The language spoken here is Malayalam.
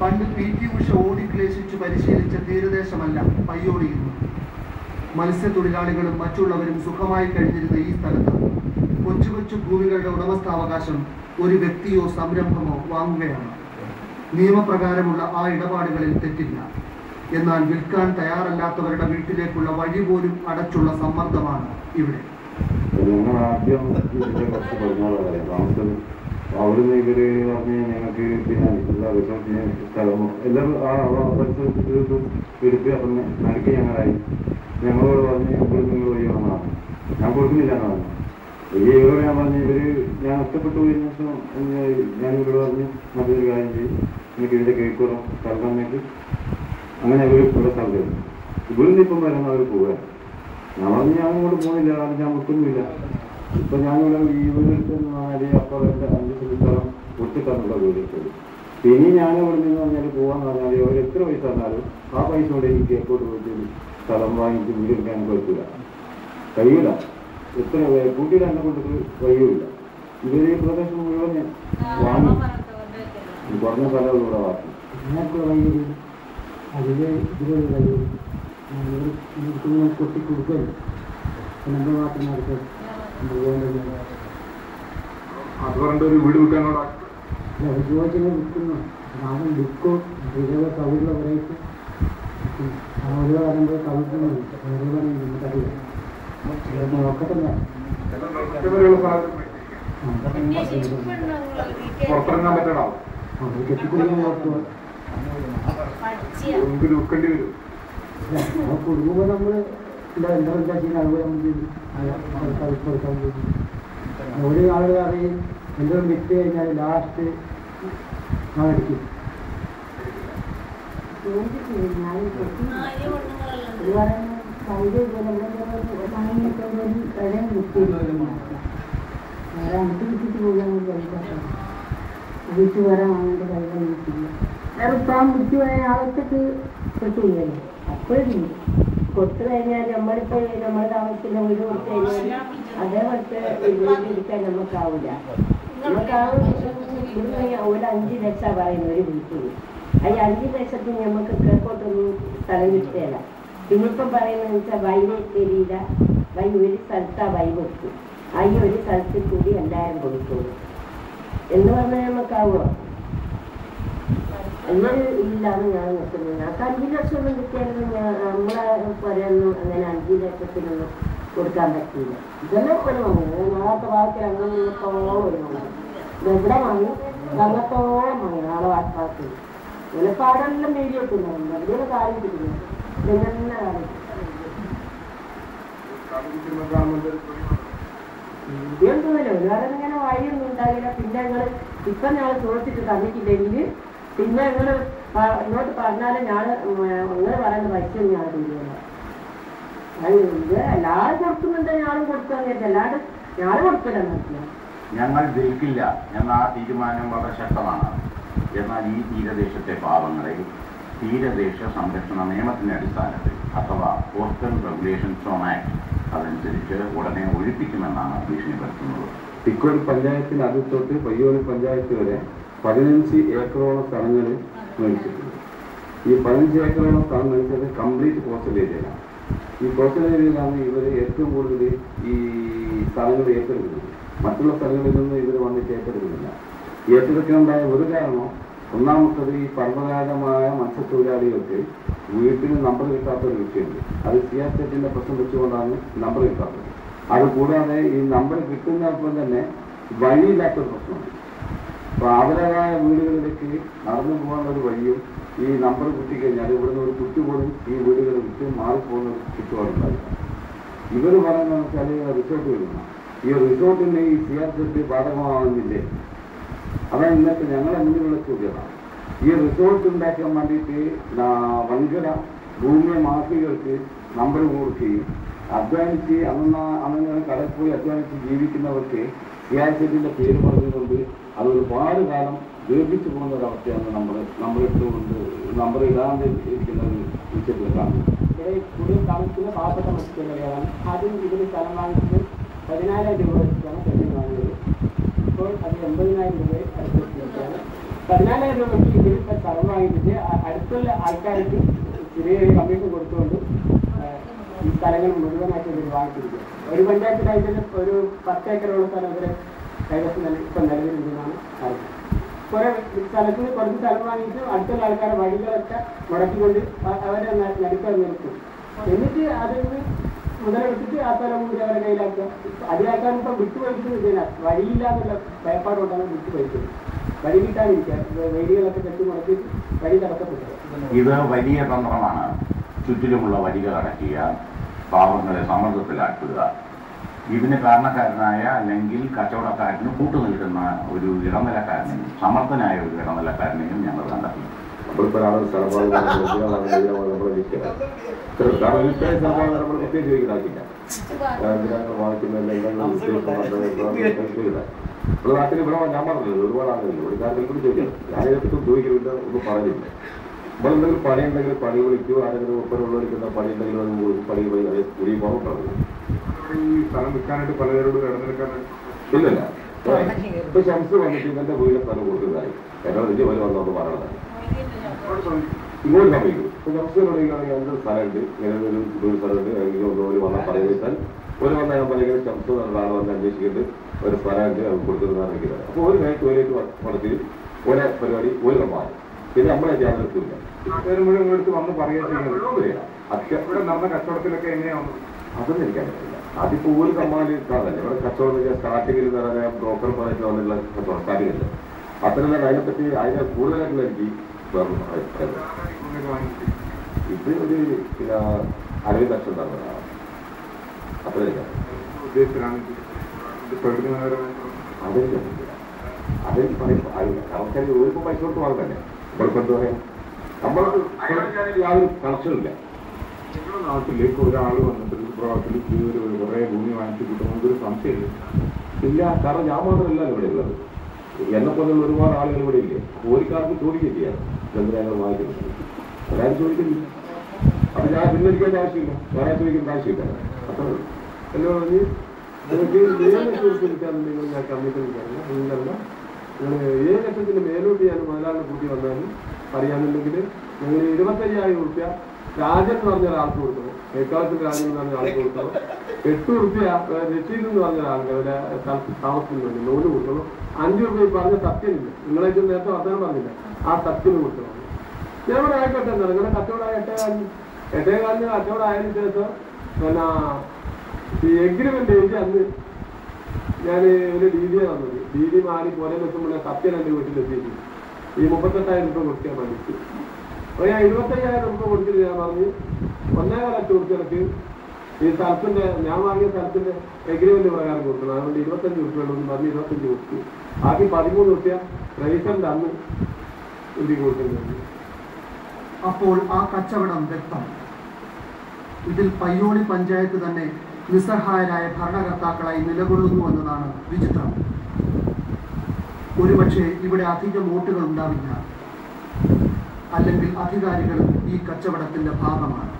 പണ്ട് PT ഉഷ ഓടിക്ലേശിച്ചു പരിശീലിച്ച തീരദേശമല്ല പയ്യോളിയിരുന്നു. മത്സ്യത്തൊഴിലാളികളും മറ്റുള്ളവരും സുഖമായി കഴിഞ്ഞിരുന്ന ഈ സ്ഥലത്ത് കൊച്ചു കൊച്ചു ഭൂമികളുടെ ഉടമസ്ഥാവകാശം ഒരു വ്യക്തിയോ സംരംഭമോ വാങ്ങുകയാണ്. നിയമപ്രകാരമുള്ള ആ ഇടപാടുകളിൽ തെറ്റില്ല. എന്നാൽ വിൽക്കാൻ തയ്യാറല്ലാത്തവരുടെ വീട്ടിലേക്കുള്ള വഴി പോലും അടച്ചുള്ള സമ്മർദ്ദമാണ് ഇവിടെ. അവിടുന്ന് ഇവര് പറഞ്ഞ് ഞങ്ങൾക്ക് പിന്നെ എല്ലാ റിസോർട്ടിന് സ്ഥലമോ എല്ലാവരും എടുത്ത് അപ്പം നടുക്ക് ഞങ്ങളായി ഞങ്ങളോട് പറഞ്ഞ് നിങ്ങൾ വഴി വന്നതാണ്, ഞാൻ കൊടുക്കുന്നില്ല എന്ന് പറഞ്ഞു. ഇവരോട് ഞാൻ പറഞ്ഞു ഞാൻ ഒറ്റപ്പെട്ടു പോയതിനു ശേഷം ഞാൻ ഇവരോട് പറഞ്ഞ് നല്ലൊരു കാര്യം ചെയ്യും, എനിക്ക് ഇതിൻ്റെ കേൾക്കണം സ്ഥലം തന്നിട്ട് അങ്ങനെ അവർ ഇവിടെ സ്ഥലം തരും. ഇവിടുന്ന് ഇപ്പം വരുന്ന അവർ പോകാൻ ഞാൻ പറഞ്ഞു ഞാൻ ഇങ്ങോട്ട് പോകുന്നില്ല, കാരണം ഞാൻ വിൽക്കുന്നില്ല. ഇപ്പം ഞാനിവിടെ ഈ വീടെടുത്ത് അപ്പുറം 5 സെന്റ് സ്ഥലം ഒട്ടിക്കാനുള്ള വീടെടുത്തത്. പിന്നെ ഞാൻ ഇവിടെ നിന്ന് പറഞ്ഞാൽ പോകാന്ന് പറഞ്ഞാൽ അവർ എത്ര പൈസ തന്നാലും ആ പൈസ കൊണ്ട് എനിക്ക് എയർപോർട്ട് പോയിട്ട് സ്ഥലം വാങ്ങിച്ച് വീടെടുക്കാൻ പറ്റില്ല, കഴിയില്ല. എത്ര കൂട്ടിയിട്ട് എന്നെ കൊണ്ടിട്ട് കഴിയില്ല. ഇവര് പ്രദേശം മുഴുവൻ വാങ്ങി കുറഞ്ഞ സ്ഥലങ്ങളിലൂടെ വാങ്ങി അതില് ഇതിലൊരു കഴിയും കൊട്ടി കൊടുക്കല്ലോ നമ്മുടെ നാട്ടിൽ നടക്കും. അതുകൊണ്ട് ഒരു വീട് വിൽക്കാനോടാ ചോദിച്ചാൽ വിൽക്കുന്നു. നാളെ വിൽക്കോ ഇതേപോലെ കവിടുള്ള ഒരാഴ്ച ഓരോ പറയുമ്പോൾ കവിടുന്നുണ്ട്, ഓരോ പറയുന്നത് നമുക്കറിയില്ല. നോക്കട്ടെ പുറത്തിറങ്ങാൻ പറ്റണോ? കെട്ടിക്കുടിക്കാൻ നോക്കുക. വിൽക്കേണ്ടി വരും. കുടുംബം നമ്മള് എന്താ ചെയ്യുന്ന അതുപോലെ നമുക്ക് കൊടുക്കാൻ പോകും. ഒരു ആളുകൾ അറിയും എന്തെങ്കിലും വിറ്റ് കഴിഞ്ഞാൽ ലാസ്റ്റ് നാളടിക്കും. വിറ്റ് വരാൻ വാങ്ങേണ്ട കഴിയാൻ കിട്ടില്ല. ഇപ്പം വിറ്റ് വരാൻ ആളൊക്കെ കിട്ടില്ലല്ലോ. അപ്പോഴും കൊടുത്തു കഴിഞ്ഞാൽ നമ്മളിപ്പോൾ നമ്മൾ താമസിക്കുന്ന വീട് കൊടുത്തു കഴിഞ്ഞാൽ അതേപോലത്തെ വീട്ടിലിരിക്കാൻ നമുക്കാവില്ല. നമുക്കാവും ഒരു 5 ലക്ഷം പറയുന്നത് ഒരു വീട്ടിൽ. ഈ 5 ലക്ഷത്തിന് നമുക്ക് കിഴക്കോട്ടൊന്നും സ്ഥലം കിട്ടുകയില്ല. പിന്നിപ്പം പറയുന്നതെന്ന് വെച്ചാൽ വൈന് തരില്ല. വൈ ഒരു സ്ഥലത്താണ് വൈ കൊടുക്കും. ഈ ഒരു സ്ഥലത്തിൽ കൂടി എല്ലാവരും കൊടുക്കുള്ളൂ എന്ന് പറഞ്ഞാൽ നമുക്കാവുക. അങ്ങനെ ഇല്ലാന്ന് ഞാൻ നിൽക്കുന്നത്. ഞങ്ങൾക്ക് 5 ലക്ഷമൊന്നും കിട്ടിയാലും നമ്മളെ പോലെയൊന്നും അങ്ങനെ 5 ലക്ഷത്തിനൊന്നും കൊടുക്കാൻ പറ്റില്ല. ഇതെല്ലാം ഒരു വാങ്ങുന്നത് നാളത്തെ ഭാഗത്തിൽ അങ്ങനെ നിന്നത്തോളം ഒരു വാങ്ങുന്നത് ഇവിടെ വാങ്ങി അങ്ങത്തോളം വാങ്ങി നാളെ ഭാഗത്തിൽ ഇങ്ങനെ പാടെല്ലാം മേടിയിട്ടുണ്ടായിരുന്നു. അതിലൊരു കാര്യം കിട്ടുന്നു ഇതെന്നെ കാര്യം ഇതൊന്നുമില്ല. ഒരുപാട് ഇങ്ങനെ വഴിയൊന്നും ഉണ്ടാകില്ല. പിന്നെ ഞങ്ങൾ ഇപ്പം ഞങ്ങൾ ചോദിച്ചിട്ട് തന്നിട്ടില്ലെങ്കിൽ പിന്നെ ഞങ്ങൾ ഇങ്ങോട്ട് പറഞ്ഞാലും നിങ്ങൾ പറയുന്ന പൈസ ഞാൻ തരികയില്ല. ഇത് എല്ലാവരും കൊടുക്കുന്നുണ്ട്, ഞാനും കൊടുക്കാൻ അല്ലാണ്ട് ഞാൻ കൊടുക്കില്ല. ഞങ്ങൾ വിൽക്കില്ല എന്ന ആ തീരുമാനം വളരെ ശക്തമാണ്. എന്നാൽ ഈ തീരദേശത്തെ പാവങ്ങളെ തീരദേശ സംരക്ഷണ നിയമത്തിന്റെ അടിസ്ഥാനത്തിൽ അഥവാ കോസ്റ്റൽ റെഗുലേഷൻസ് ഓൺ ആക്ട് അതനുസരിച്ച് ഉടനെ ഒഴിപ്പിക്കുമെന്നാണ് ഭീഷണിപ്പെടുത്തുന്നത്. തിക്കോടി പഞ്ചായത്തിന് അടുത്തൊട്ട് പയ്യോളി പഞ്ചായത്ത് വരെ 15 ഏക്കറോളം സ്ഥലങ്ങൾ മേടിച്ചിട്ടുണ്ട്. ഈ 15 ഏക്കറോളം സ്ഥലം മേടിച്ചത് കംപ്ലീറ്റ് കോസ്റ്റൽ ഏരിയയിലാണ്. ഈ കോസ്റ്റൽ ഏരിയയിലാണ് ഇവർ ഏറ്റവും കൂടുതൽ ഈ സ്ഥലങ്ങൾ ഏറ്റെടുക്കുന്നത്. മറ്റുള്ള സ്ഥലങ്ങളിൽ നിന്ന് ഇവർ വന്നിട്ട് ഏറ്റെടുക്കുന്നില്ല. ഏറ്റെടുക്കാനുണ്ടായ ഒരു കാരണം ഒന്നാമത്തത് ഈ പരമ്പരാഗതമായ മത്സ്യത്തൊഴിലാളികൾക്ക് വീട്ടിന് നമ്പർ കിട്ടാത്തൊരു വിഷയമുണ്ട്. അത് CR പ്രശ്നം വെച്ചുകൊണ്ടാണ് നമ്പർ കിട്ടാത്തത്. അതുകൂടാതെ ഈ നമ്പർ കിട്ടുന്നപ്പോൾ തന്നെ വഴിയില്ലാത്തൊരു പ്രശ്നമുണ്ട്. അപ്പോൾ അവരുടേതായ വീടുകളിലേക്ക് നടന്നു പോകാനുള്ള ഒരു വഴിയും ഈ നമ്പർ കിട്ടിക്കഴിഞ്ഞാൽ ഇവിടുന്ന് ഒരു കുട്ടി പോലും ഈ വീടുകൾ വിട്ട് മാറിപ്പോകുന്ന ഒരു ചുറ്റുപാടുണ്ടായില്ല. ഇവർ പറയുന്നത് വെച്ചാൽ റിസോർട്ട് വരുന്ന ഈ റിസോർട്ടിന് ഈ CR ബാധകമാകുന്നില്ലേ? അതാണ് ഇന്നത്തെ ഞങ്ങളെ മുന്നിലുള്ള ചോദ്യമാണ്. ഈ റിസോർട്ട് ഉണ്ടാക്കാൻ വേണ്ടിയിട്ട് വൻകിട ഭൂമിയെ മാഫികൾക്ക് നമ്പർ കൊടുക്കുകയും അധ്വാനിച്ച് അങ്ങനെ കടയിൽ പോയി അധ്വാനിച്ച് ജീവിക്കുന്നവർക്ക് CR പേര് പറഞ്ഞുകൊണ്ട് അത് ഒരുപാട് കാലം ദീർഘിച്ചു പോകുന്ന ഒരവസ്ഥയാണ് നമ്മളിട്ടുകൊണ്ട് നമ്പർ ഇടാണ്ട് ഇരിക്കുന്ന ഒരു വിഷയത്തിൽ കാണുന്നത്. കൂടുതൽ താമസിക്കുന്ന പാവപ്പെട്ട മത്സ്യത്തൊഴിലാളികളാണ്. ആദ്യം ഇതിന് സ്ഥലം വാങ്ങിച്ചത് 14,000 രൂപ വെച്ചിട്ടാണ് പെണ്ണിന് വാങ്ങിയത്. ഇപ്പോൾ അത് 80,000 രൂപ അടുത്തെത്തിയിരിക്കുകയാണ്. 14,000 രൂപയ്ക്ക് ഇതിലിപ്പോൾ സ്ഥലം വാങ്ങിച്ചിട്ട് അടുത്തുള്ള ആൾക്കാർക്ക് ചെറിയ കമ്മീഷൻ കൊടുത്തുകൊണ്ട് ഈ സ്ഥലങ്ങൾ മുഴുവനായിട്ട് ഇവർ വാങ്ങിച്ചിരിക്കുക. ഒരു പഞ്ചായത്തിലായിട്ട് ഒരു 10 ഏക്കറോളം സ്ഥലം ഇവരെ കൈവശം ഇപ്പം നിലവിലുണ്ടെന്നാണ് അറിയുന്നത്. കുറേ സ്ഥലത്തിന് കുറച്ച് സ്ഥലം വാങ്ങിയിട്ട് അടുത്തുള്ള ആൾക്കാരെ വഴികളൊക്കെ മുടക്കിക്കൊണ്ട് അവരെ നടുക്കാൻ നിർത്തും. എന്നിട്ട് അതിൽ നിന്ന് മുതലെടുത്തിട്ട് ആ സ്ഥലം കൂടി അവരെ കയ്യിലാക്കുക. അതിലാക്കാൻ ഇപ്പം വിട്ടുപോയിക്കുന്നത് വഴിയില്ല എന്നുള്ള ഭയപ്പാടുകൊണ്ടാണ് വിട്ടുപോയിക്കുന്നത്. വഴി കിട്ടാതിരിക്കുക, വഴികളൊക്കെ കെട്ടി മുടക്കിയിട്ട് വഴി തടസ്സപ്പെട്ടത്. ഇത് വലിയ തന്ത്രമാണ്. ചുറ്റിലുമുള്ള വഴികൾ അടയ്ക്കുക, പാവങ്ങളെ സമ്മർദ്ദത്തിലാക്കുക. ഇതിന് കാരണക്കാരനായ അല്ലെങ്കിൽ കച്ചവടക്കാരന് കൂട്ടുനിൽക്കുന്ന ഒരു ഇടനിലക്കാരനെയും സമർത്ഥനായ ഒരു ഇടനിലക്കാരനെയും ഞങ്ങൾ കണ്ടെത്തി. നമ്മളിപ്പോൾ ഒരാളെ സ്ഥലപാട് നമ്മൾ നിൽക്കുക. കാരണം ഇത്രയും സ്ഥലപാട് നമ്മൾ പ്രത്യേകിച്ച് ചോദിക്കുന്നതാക്കില്ല. വാങ്ങിക്കുന്നതെല്ലാം നമ്മുടെ നാട്ടിൽ ഇവിടെ ഞാൻ പറഞ്ഞില്ല, ഒരുപാട് ആളുകളില്ല. ഒരു കാര്യത്തിൽ കൂടി ചോദിക്കണം. ഞാനിതൊക്കെ ചോദിക്കുന്നില്ല, ഒന്നും പറഞ്ഞില്ല. നമ്മളെന്തെങ്കിലും പണി ഉണ്ടെങ്കിൽ പണി വിളിക്കുകയോ ആരെങ്കിലും ഒപ്പമുള്ളവരിക്കുന്ന പണി ഉണ്ടെങ്കിൽ പണി കൂടി പുറത്താണ്. ഈ സ്ഥലം വിൽക്കാനായിട്ട് പലരോട് ഇടനിലക്കാനായിട്ട് ഇല്ലല്ല. ഇപ്പൊ ശംസ് വന്നിട്ട് ഇവന്റെ വീടിന് സ്ഥലം കൊടുക്കുന്നതായി എന്നോട് വലിയ പോലെ വന്നോണ്ട് പറയണതാണ്. ഇങ്ങോട്ട് സമീപിക്കും. ഇപ്പൊ ശംസിനോട് എന്ത് സ്ഥലമുണ്ട്, ഇങ്ങനെ ഒരു സ്ഥലമുണ്ട്, അല്ലെങ്കിൽ ഒന്നുകൂടി വന്നാൽ പറയുന്നത് ഒരു വന്നാൽ ഞാൻ പറയുന്നത് ശംസ് ആൾ വന്ന് അന്വേഷിച്ചിട്ട് ഒരു സ്ഥലമുണ്ട് അത് കൊടുക്കുന്നതാണ് അറിയിക്കുന്നത്. അപ്പോൾ ഒരു കൈ തോലേക്ക് മുടക്കി ഒരേ പരിപാടി ഒരു കമ്പാണ്. പിന്നെ നമ്മളെ ചെയ്യാൻ നിർത്തില്ല. മുഴുവൻ എടുത്ത് വന്ന് പറയുക ഇവിടെ നടന്ന കച്ചവടത്തിലൊക്കെ എങ്ങനെയാണ് അതൊന്നും എനിക്കറിയില്ല. അതിപ്പോ ഒരു കമ്പാനി ഇട്ടാതല്ലേ ഇവിടെ കച്ചവടം സ്റ്റാർട്ടിങ്ങിൽ പറയാൻ ബ്രോക്കർ പറഞ്ഞിട്ട് വന്നിട്ടുള്ള കച്ചവടം സ്റ്റാർട്ടിങ്ങില്ല. അത്രയും അതിനെപ്പറ്റി അതിനെ കൂടുതലായിട്ടുള്ള എനിക്ക് ഇത് ഒരു 60 ലക്ഷം തന്നതാണ്. അത്രയും ഉദ്ദേശത്തിലാണ് അതെനിക്ക് പറയും. ആൾക്കാർ ഒരു പൈസ കൊടുത്ത് വാങ്ങല്ലേ. നമ്മളിപ്പോൾ എന്താ പറയാ, നമ്മൾക്ക് യാതൊരു കണക്ഷനില്ല. നിങ്ങളുടെ നാട്ടിലേക്ക് ഒരാൾ വന്നിട്ട് പ്രാവശ്യത്തിൽ കുറേ ഭൂമി വാങ്ങിച്ചു കിട്ടുമ്പോൾ ഒരു സംശയമില്ല. ഇല്ല, കാരണം ഞാൻ മാത്രമല്ല ഇവിടെ ഉള്ളത്. എന്നെ പോലുള്ള ഒരുപാട് ആളുകൾ ഇവിടെ ഇല്ലേ. അപ്പോൾ ഒരു കാർക്ക് ചോദിക്കുകയാണ് എന്തിനാ ഞങ്ങൾ വാങ്ങിക്കുന്നത്. എല്ലാവരും ചോദിക്കുന്നില്ല. അപ്പൊ ഞാൻ പിൻവലിക്കേണ്ട ആവശ്യമില്ല, വേറെ ചോദിക്കേണ്ട ആവശ്യമില്ല. അത്ര എല്ലാം പറഞ്ഞ് നിങ്ങൾക്ക് 7 ലക്ഷം എടുക്കാറുണ്ടെങ്കിൽ ഞാൻ കമ്മിറ്റി വിളിക്കാറില്ല. നിങ്ങളല്ല, നിങ്ങൾ 7 ലക്ഷത്തിന് മേലോട്ട് ഞാൻ മുതലാളിനെ കൂട്ടി വന്നാലും അറിയാമെന്നുണ്ടെങ്കിൽ നിങ്ങൾ 25,000 രൂപ രാജൻ എന്ന് പറഞ്ഞ ഒരാൾക്ക് കൊടുക്കണം. ഏക്കാലത്തിൽ രാജൻ എന്ന് പറഞ്ഞ ആൾക്ക് കൊടുക്കണം. 8 രൂപ രസീദ് എന്ന് പറഞ്ഞ ആൾക്ക് അവരെ താമസിക്കുന്നുണ്ട് ലോണ് കൊടുക്കണം. 5 രൂപ പറഞ്ഞ സത്യമില്ല. നിങ്ങളേക്ക് നേരത്തെ വർത്തമാനം പറഞ്ഞില്ല, ആ സത്യന് കൊടുക്കണം. ഞാൻ ഇവിടെ ആയിക്കോട്ടെ എന്താണ് നിങ്ങളുടെ കച്ചവടം 8,4 കച്ചവടം ആയതിനു ശേഷം പിന്നെ ഈ എഗ്രിമെന്റ് എഴുതി അന്ന് ഞാൻ ഒരു DD തന്നത്. DD മാറി പോലെ വെക്കുമ്പോൾ സത്യൻ എൻ്റെ വീട്ടിലെത്തിയിട്ട് ഈ 38,000 രൂപ കൊടുക്കാൻ വേണ്ടിയിട്ട് അപ്പോൾ ഞാൻ 25,000 രൂപ കൊടുത്തിട്ട് ഞാൻ പറഞ്ഞ് 1.25 ലക്ഷം കൊടുത്തിടക്ക് ഈ സ്ഥലത്തിന്റെ ഞാൻ വാങ്ങിയ സ്ഥലത്തിന്റെ എഗ്രിമെന്റ് പ്രകാരം കൊടുക്കണം. അതുകൊണ്ട് 25 രൂപ ഉള്ളൂ പറഞ്ഞ് 25 കൊടുത്തു. ബാക്കി 13 രൂപ റൈസറിന്റെ അന്ന് ഇന്ത്യക്ക് കൊടുക്കുന്നുണ്ട്. അപ്പോൾ ആ കച്ചവടം വ്യക്തം. ഇതിൽ പയ്യോളി പഞ്ചായത്ത് തന്നെ നിസ്സഹായരായ ഭരണകർത്താക്കളായി നിലകൊള്ളുന്നു എന്നതാണ് വിചിത്രം. ഒരുപക്ഷെ ഇവിടെ അധികം വോട്ടുകൾ ഉണ്ടാവില്ല, അല്ലെങ്കിൽ അധികാരികളും ഈ കച്ചവടത്തിന്റെ ഭാഗമാണ്.